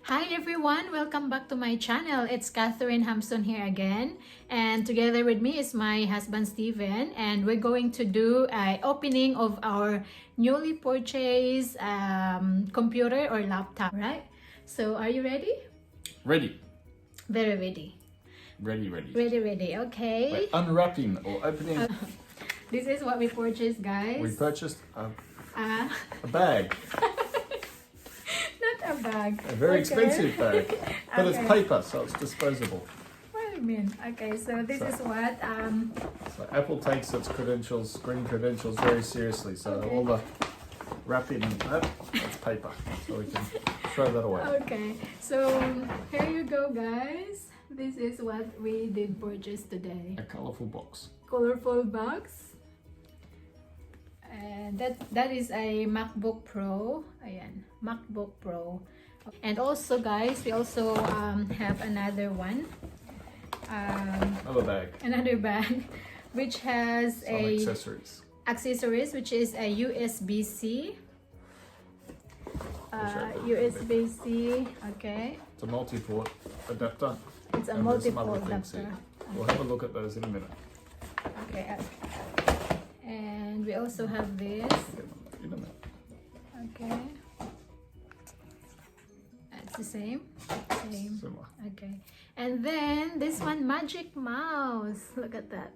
Hi everyone, welcome back to my channel. It's Catherinehampson here again, and together with me is my husband Steven, and we're going to do an opening of our newly purchased computer or laptop, right? So are you ready? Ready. Very ready. Ready. Ready, okay. We're unwrapping or opening. This is what we purchased, guys. We purchased a bag. Not a bag. A very expensive bag. But Okay. it's paper, so it's disposable. What do you mean? Okay, so this is what So Apple takes its credentials, screen credentials, very seriously. So Okay. all the wrapping and that's paper. So we can throw that away. Okay, so here you go, guys. This is what we did purchase today. A colourful box. Colorful box. And that is a MacBook Pro. Ayan, MacBook Pro. And also, guys, we also have another one. Another bag, which has Some accessories, which is a USB-C. USB-C. Okay. It's a multi-port adapter. It's a And there's some multi-port other things adapter. here. We'll have a look at those in a minute. Okay. And we also have this. In a minute. Okay. It's the same. Similar. Okay. And then this one, Magic Mouse. Look at that.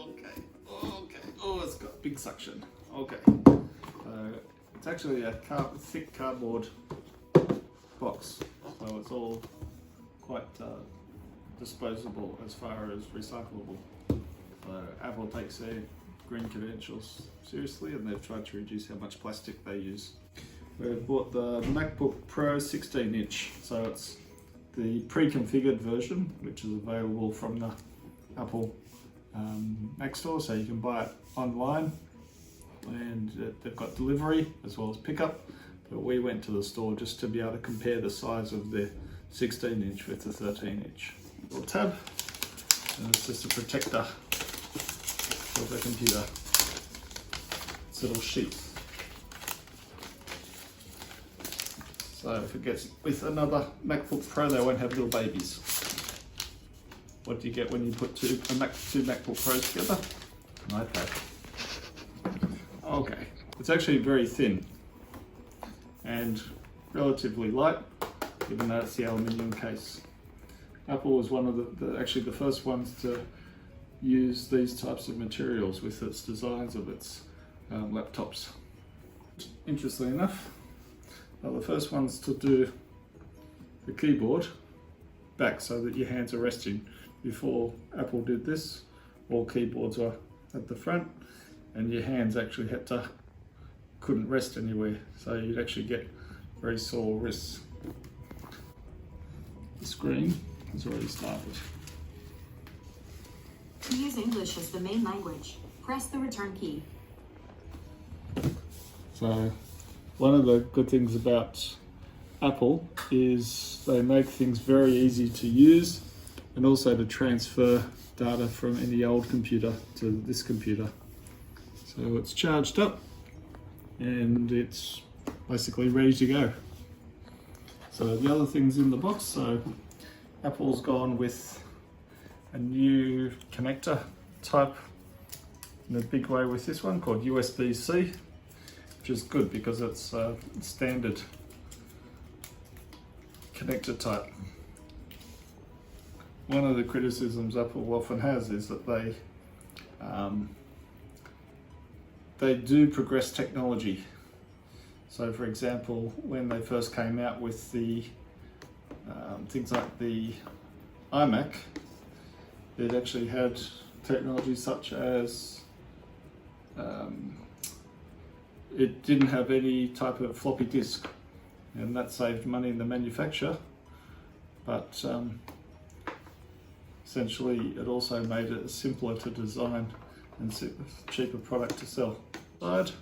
Okay. Oh, it's got big suction. Okay. It's actually a thick cardboard box, so it's all quite disposable as far as recyclable. So Apple takes their green credentials seriously, and they've tried to reduce how much plastic they use. We've bought the MacBook Pro 16-inch, so it's the pre-configured version, which is available from the Apple Mac store, so you can buy it online, and they've got delivery as well as pickup, but we went to the store just to be able to compare the size of the 16-inch with the 13-inch. Little tab, and it's just a protector of the computer. It's a little sheath. So if it gets with another MacBook Pro, they won't have little babies. What do you get when you put two MacBook Pros together? An iPad. Okay, it's actually very thin and relatively light, even though it's the aluminium case. Apple was one of the first ones to use these types of materials with its designs of its laptops. Interestingly enough, they're the first ones to do the keyboard back so that your hands are resting. Before Apple did this, all keyboards were at the front, and your hands actually couldn't rest anywhere, so you'd actually get very sore wrists. The screen has already started. use English as the main language, press the return key. So one of the good things about Apple is they make things very easy to use and also to transfer data from any old computer to this computer. So it's charged up and it's basically ready to go. So the other things in the box, so Apple's gone with a new connector type in a big way with this one called USB-C, which is good because it's a standard connector type. One of the criticisms Apple often has is that they do progress technology. So for example, when they first came out with the things like the iMac, it actually had technology such as it didn't have any type of floppy disk, and that saved money in the manufacture, but essentially it also made it simpler to design and cheaper product to sell. And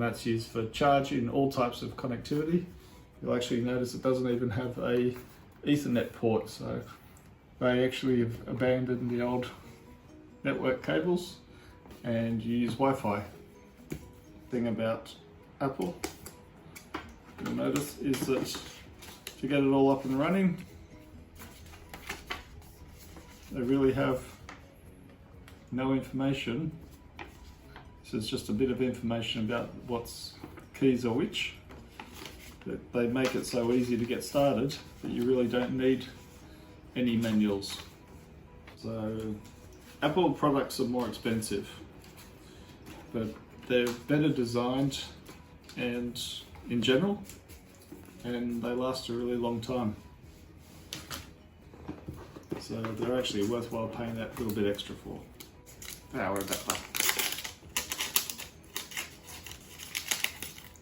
that's used for charging all types of connectivity. You'll actually notice it doesn't even have a Ethernet port, so they actually have abandoned the old network cables and use Wi-Fi. Thing about Apple, you'll notice, is that to get it all up and running, they really have no information. This is just a bit of information about what's keys are which. But they make it so easy to get started that you really don't need any manuals. So Apple products are more expensive, but they're better designed and in general, and they last a really long time. So they're actually worthwhile paying that little bit extra for. Power adapter,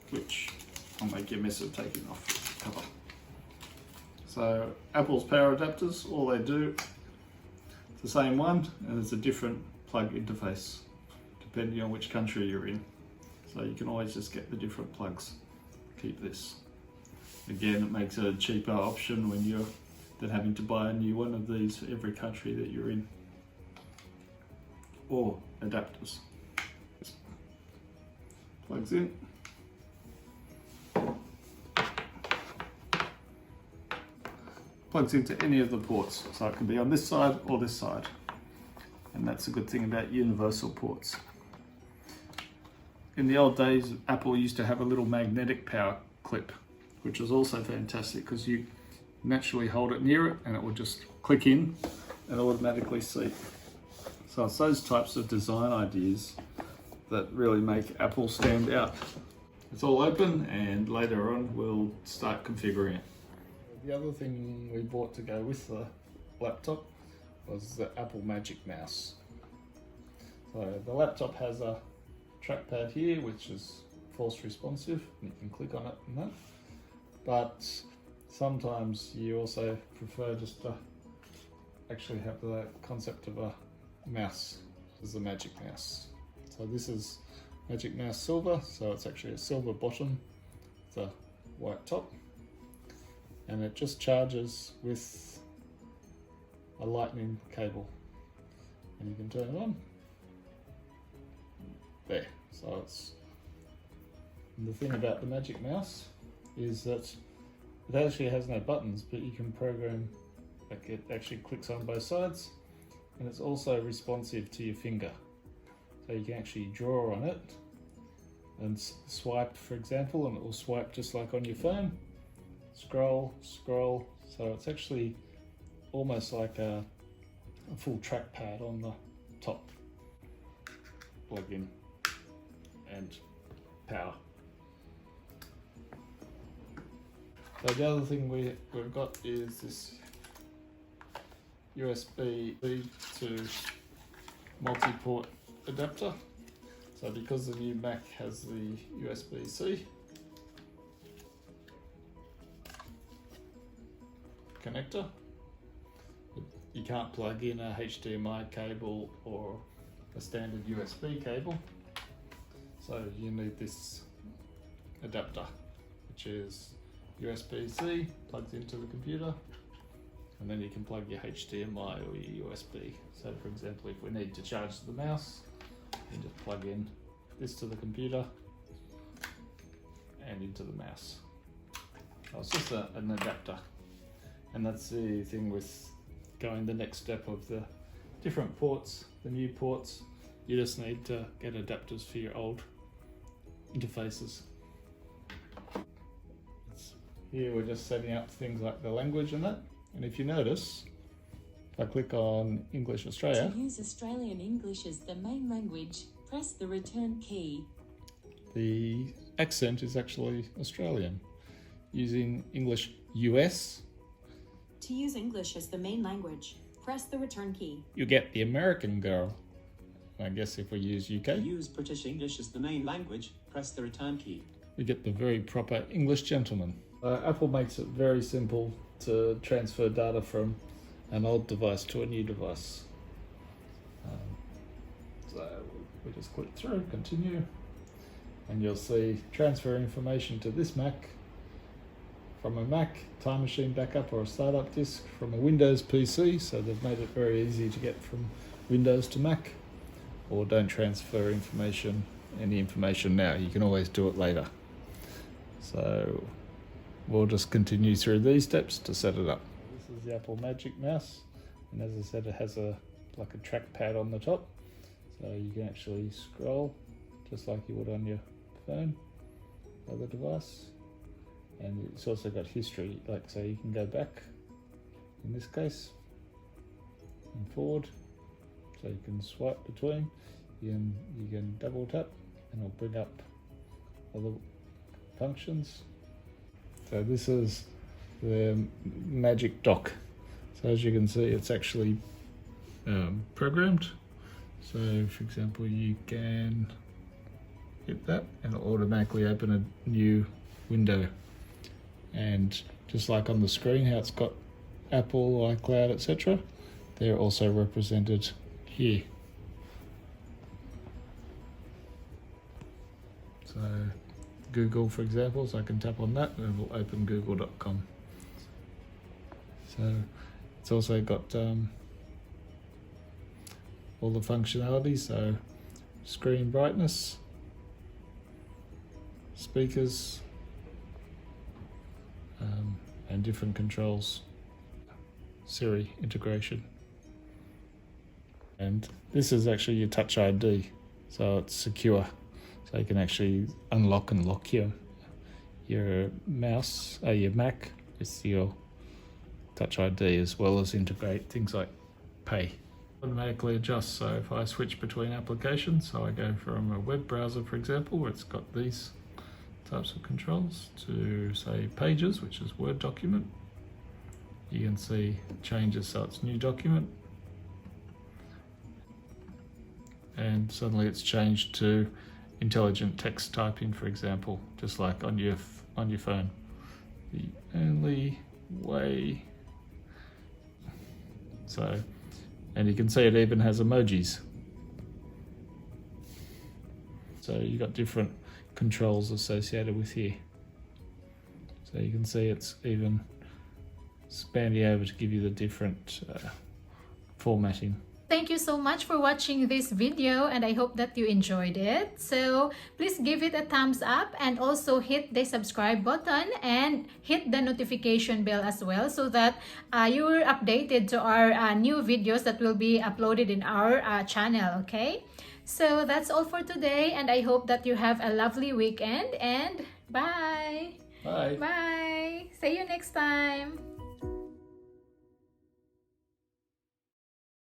which I'll make you a mess of taking off the cover. So Apple's power adapters, all they do, it's the same one, and it's a different plug interface depending on which country you're in. So you can always just get the different plugs. Keep this. Again, it makes it a cheaper option when you're than having to buy a new one of these for every country that you're in. Or adapters. Plugs in. Plugs into any of the ports, so it can be on this side or this side. And that's a good thing about universal ports. In the old days, Apple used to have a little magnetic power clip, which was also fantastic because you naturally hold it near it and it will just click in and automatically seat. So it's those types of design ideas that really make Apple stand out. It's all open, and later on we'll start configuring it. The other thing we bought to go with the laptop was the Apple Magic Mouse. So the laptop has a trackpad here which is force responsive, and you can click on it and that. But sometimes you also prefer just to actually have the concept of a mouse as the Magic Mouse. So this is Magic Mouse Silver, so it's actually a silver bottom with a white top, and it just charges with a lightning cable, and you can turn it on there. So it's, and the thing about the Magic Mouse is that it actually has no buttons, but you can program, like it actually clicks on both sides, and it's also responsive to your finger. So you can actually draw on it and swipe, for example, and it will swipe just like on your phone. Scroll, scroll. So it's actually almost like a full trackpad on the top. Plug in and power. So the other thing we've got is this USB to multi-port adapter. So because the new Mac has the USB-C connector, you can't plug in a HDMI cable or a standard USB cable. So you need this adapter, which is USB-C, plugs into the computer, and then you can plug your HDMI or your USB. So for example, if we need to charge the mouse, you just plug in this to the computer and into the mouse. So it's just an adapter. And that's the thing with going the next step of the different ports, the new ports. You just need to get adapters for your old interfaces. Here we're just setting up things like the language and that. And if you notice, if I click on English Australia. To use Australian English as the main language, press the return key. The accent is actually Australian. Using English US, To use English as the main language, press the return key. you get the American girl. I guess if we use To UK, use British English as the main language, press the return key. we get the very proper English gentleman. Apple makes it very simple to transfer data from an old device to a new device. So we just click through, continue, and you'll see transfer information to this Mac from a Mac, Time Machine backup or a startup disk from a Windows PC, so they've made it very easy to get from Windows to Mac. Or don't transfer any information now, you can always do it later. So we'll just continue through these steps to set it up. This is the Apple Magic Mouse, and as I said, it has like a trackpad on the top, so you can actually scroll just like you would on your phone or the device. And it's also got history, like so you can go back in this case and forward, so you can swipe between. You can double tap and it'll bring up other functions. So this is the Magic Dock. So as you can see, it's actually programmed. So for example, you can hit that and it'll automatically open a new window. And just like on the screen, how it's got Apple, iCloud, etc., they're also represented here. So Google, for example, so I can tap on that and it will open google.com. So it's also got all the functionality, so screen brightness, speakers, and different controls, Siri integration. And this is actually your Touch ID, so it's secure. So you can actually unlock and lock your mouse, your Mac with your Touch ID, as well as integrate things like Pay. Automatically adjust, so if I switch between applications, so I go from a web browser, for example, where it's got these types of controls, to say Pages, which is Word document, you can see it changes, so it's new document, and suddenly it's changed to intelligent text typing, for example, just like on your phone. The only way. So, and you can see it even has emojis. So you got different controls associated with here. So you can see it's even expanding over to give you the different formatting. Thank you so much for watching this video, and I hope that you enjoyed it. So please give it a thumbs up and also hit the subscribe button and hit the notification bell as well, so that you're updated to our new videos that will be uploaded in our channel, okay? So that's all for today, and I hope that you have a lovely weekend, and bye! Bye! Bye! See you next time!